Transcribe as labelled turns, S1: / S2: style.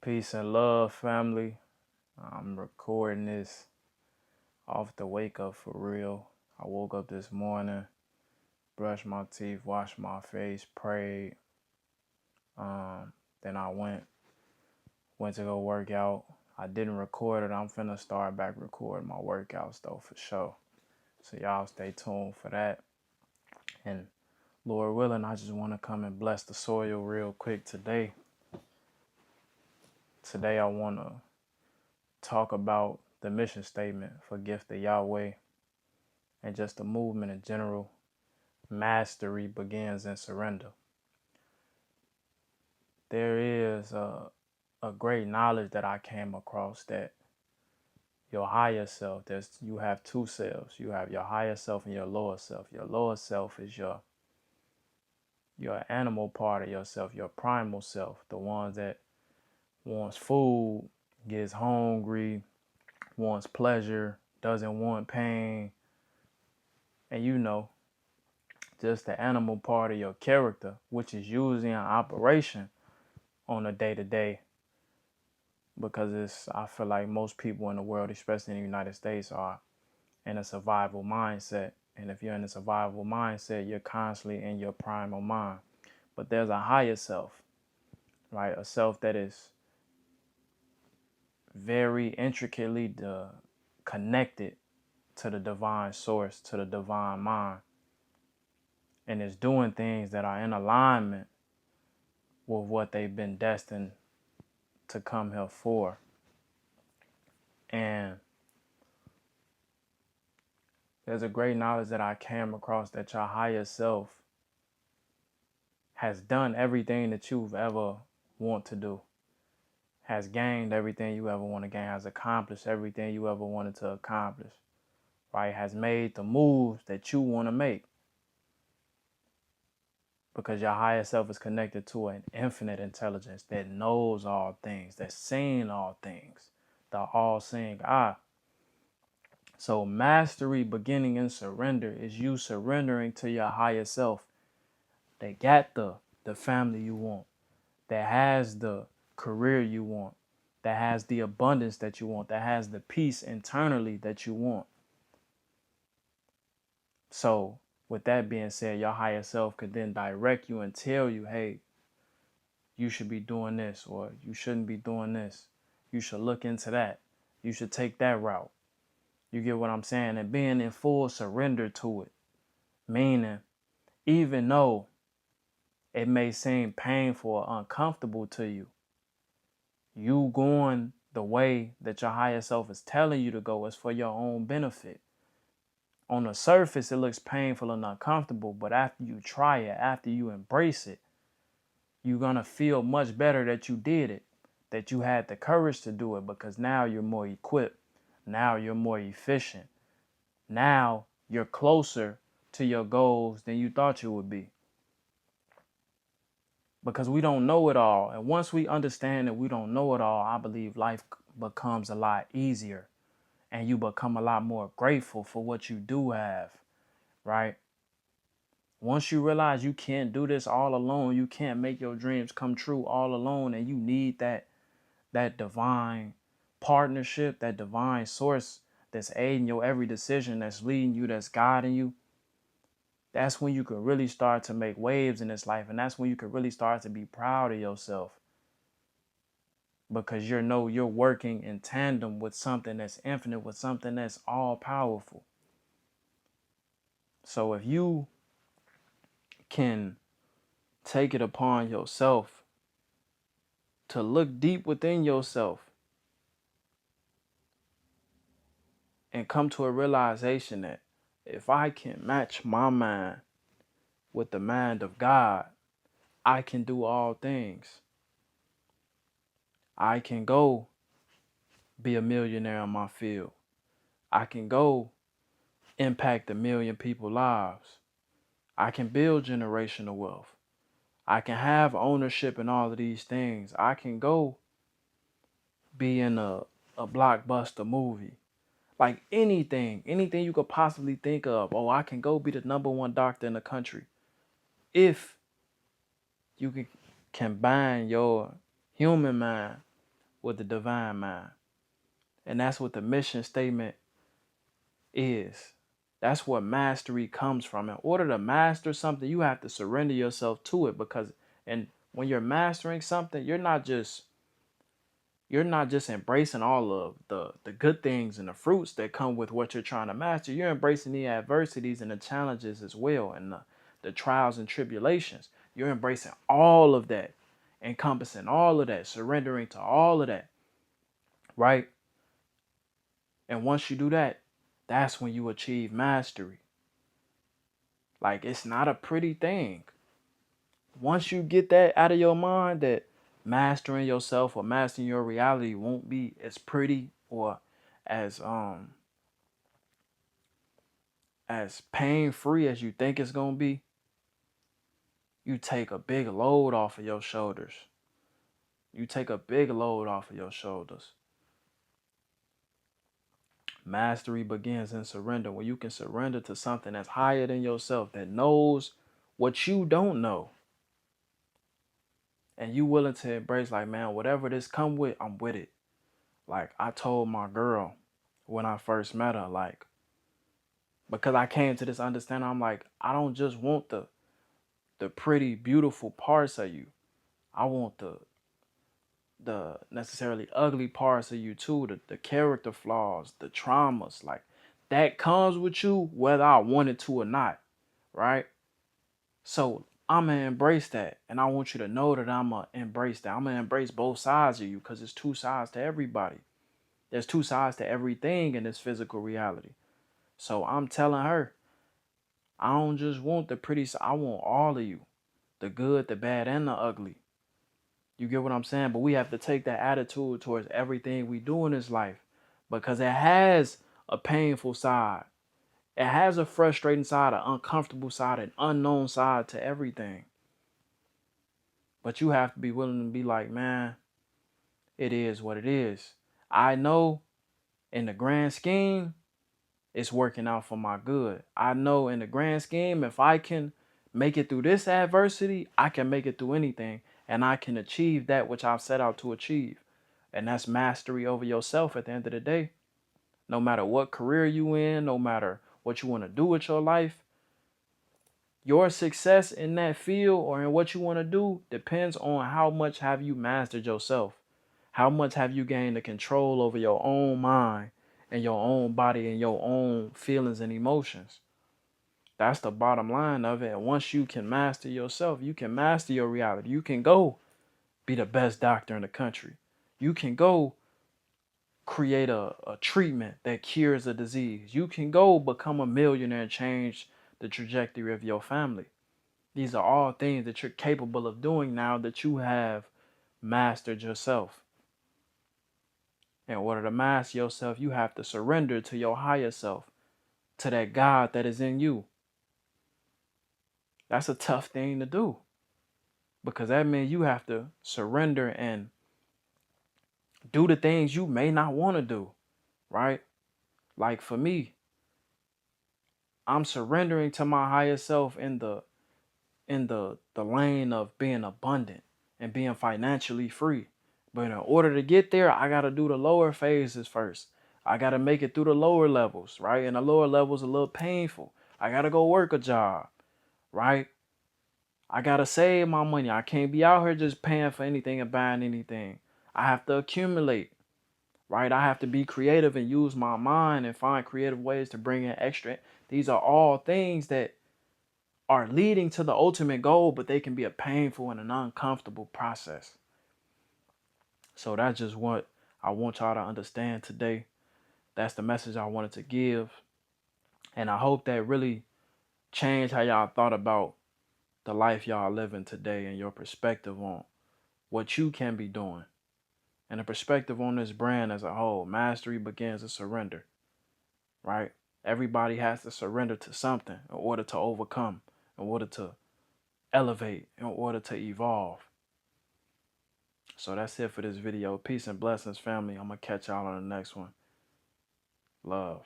S1: Peace and love, family. I'm recording this off the wake up for real. I woke up this morning, brushed my teeth, washed my face, prayed. Then I went to go work out. I didn't record it. I'm finna start back recording my workouts though for sure. So y'all stay tuned for that. And Lord willing, I just want to come and bless the soil real quick today. Today I want to talk about the mission statement for Gift of Yahweh and just the movement in general. Mastery begins in surrender. There is a great knowledge that I came across that your higher self, you have two selves. You have your higher self and your lower self. Your lower self is your animal part of yourself, your primal self, the ones that wants food, gets hungry, wants pleasure, doesn't want pain, and just the animal part of your character, which is usually in operation on a day-to-day, because I feel like most people in the world, especially in the United States, are in a survival mindset. And if you're in a survival mindset, you're constantly in your primal mind. But there's a higher self, right? A self that is very intricately connected to the divine source, to the divine mind, and is doing things that are in alignment with what they've been destined to come here for. And there's a great knowledge that I came across that your higher self has done everything that you've ever want to do, has gained everything you ever want to gain, has accomplished everything you ever wanted to accomplish, right? Has made the moves that you want to make, because your higher self is connected to an infinite intelligence that knows all things, that's seen all things, the all-seeing eye. So mastery beginning in surrender is you surrendering to your higher self that got the family you want, that has the career you want, that has the abundance that you want, that has the peace internally that you want. So with that being said, your higher self could then direct you and tell you, hey, you should be doing this, or you shouldn't be doing this. You should look into that. You should take that route. You get what I'm saying? And being in full surrender to it. Meaning, even though it may seem painful or uncomfortable to you, you going the way that your higher self is telling you to go is for your own benefit. On the surface, it looks painful and uncomfortable, but after you try it, after you embrace it, you're going to feel much better that you did it, that you had the courage to do it, because now you're more equipped. Now you're more efficient. Now you're closer to your goals than you thought you would be. Because we don't know it all. And once we understand that we don't know it all, I believe life becomes a lot easier. And you become a lot more grateful for what you do have, right? Once you realize you can't do this all alone, you can't make your dreams come true all alone, and you need that divine partnership, that divine source that's aiding your every decision, that's leading you, that's guiding you, that's when you can really start to make waves in this life. And that's when you can really start to be proud of yourself, because you're working in tandem with something that's infinite, with something that's all powerful. So if you can take it upon yourself to look deep within yourself and come to a realization that if I can match my mind with the mind of God, I can do all things. I can go be a millionaire in my field. I can go impact 1 million people's lives. I can build generational wealth. I can have ownership in all of these things. I can go be in a blockbuster movie. Like anything you could possibly think of. Oh, I can go be the #1 doctor in the country. If you can combine your human mind with the divine mind. And that's what the mission statement is. That's what mastery comes from. In order to master something, you have to surrender yourself to it, because and when you're mastering something, you're not just embracing all of the good things and the fruits that come with what you're trying to master. You're embracing the adversities and the challenges as well, and the trials and tribulations. You're embracing all of that, encompassing all of that, surrendering to all of that, right? And once you do that, that's when you achieve mastery. Like, it's not a pretty thing. Once you get that out of your mind, that mastering yourself or mastering your reality won't be as pretty or as pain free as you think it's gonna be, you take a big load off of your shoulders. You take a big load off of your shoulders. Mastery begins in surrender. When you can surrender to something that's higher than yourself, that knows what you don't know, and you willing to embrace, like, man, whatever this come with, I'm with it. Like, I told my girl when I first met her, like, because I came to this understanding, I'm like, I don't just want the pretty, beautiful parts of you. I want the necessarily ugly parts of you too, the character flaws, the traumas, like, that comes with you whether I want it to or not, right? So I'm gonna embrace that, and I want you to know that I'm gonna embrace that. I'm gonna embrace both sides of you, because there's two sides to everybody. There's two sides to everything in this physical reality. So I'm telling her, I don't just want the pretty side, I want all of you, the good, the bad, and the ugly. You get what I'm saying? But we have to take that attitude towards everything we do in this life, because it has a painful side. It has a frustrating side, an uncomfortable side, an unknown side to everything. But you have to be willing to be like, man, it is what it is. I know in the grand scheme, it's working out for my good. I know in the grand scheme, if I can make it through this adversity, I can make it through anything, and I can achieve that which I've set out to achieve. And that's mastery over yourself at the end of the day. No matter what career you in, no matter what you want to do with your life, your success in that field or in what you want to do depends on how much have you mastered yourself. How much have you gained the control over your own mind and your own body and your own feelings and emotions? That's the bottom line of it. And once you can master yourself, you can master your reality. You can go be the best doctor in the country. You can go create a treatment that cures a disease. You can go become a millionaire and change the trajectory of your family. These are all things that you're capable of doing now that you have mastered yourself. In order to master yourself, you have to surrender to your higher self, to that God that is in you. That's a tough thing to do, because that means you have to surrender and do the things you may not want to do, right? Like for me, I'm surrendering to my higher self in the lane of being abundant and being financially free. But in order to get there, I got to do the lower phases first. I got to make it through the lower levels, right? And the lower levels are a little painful. I got to go work a job, right? I got to save my money. I can't be out here just paying for anything and buying anything. I have to accumulate, right? I have to be creative and use my mind and find creative ways to bring in extra. These are all things that are leading to the ultimate goal, but they can be a painful and an uncomfortable process. So that's just what I want y'all to understand today. That's the message I wanted to give. And I hope that really changed how y'all thought about the life y'all living today and your perspective on what you can be doing. And the perspective on this brand as a whole. Mastery begins with surrender, right? Everybody has to surrender to something in order to overcome, in order to elevate, in order to evolve. So that's it for this video. Peace and blessings, family. I'm going to catch y'all on the next one. Love.